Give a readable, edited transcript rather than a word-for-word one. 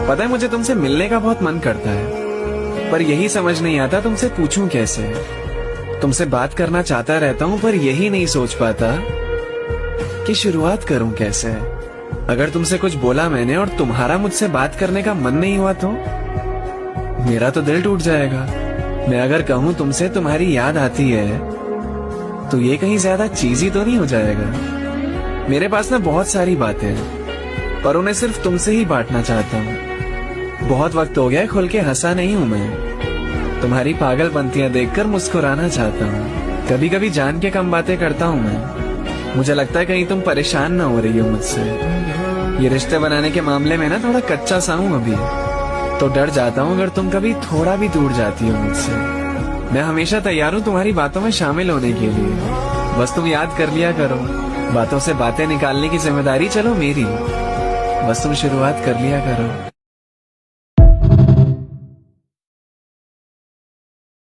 पता है मुझे तुमसे मिलने का बहुत मन करता है, पर यही समझ नहीं आता तुमसे पूछूं कैसे। तुमसे बात करना चाहता रहता हूँ, पर यही नहीं सोच पाता कि शुरुआत करूं कैसे। अगर तुमसे कुछ बोला मैंने और तुम्हारा मुझसे बात करने का मन नहीं हुआ तो मेरा तो दिल टूट जाएगा। मैं अगर कहूं तुमसे तुम्हारी याद आती है तो ये कहीं ज्यादा चीजी तो नहीं हो जाएगा। मेरे पास ना बहुत सारी बातें हैं, पर उन्हें सिर्फ तुमसे ही बांटना चाहता हूँ। बहुत वक्त हो गया खुल के हंसा नहीं हूँ मैं। तुम्हारी पागलपंतियां देखकर मुस्कुराना चाहता हूँ। कभी कभी जान के कम बातें करता हूँ मैं। मुझे लगता है कहीं तुम परेशान ना हो रही हो मुझसे। ये रिश्ते बनाने के मामले में ना थोड़ा कच्चा सा हूँ अभी, तो डर जाता हूँ अगर तुम कभी थोड़ा भी दूर जाती हो मुझसे। मैं हमेशा तैयार हूँ तुम्हारी बातों में शामिल होने के लिए। बस तुम याद कर लिया करो, बातों से बातें निकालने की जिम्मेदारी चलो मेरी। बस तुम शुरुआत कर लिया करो।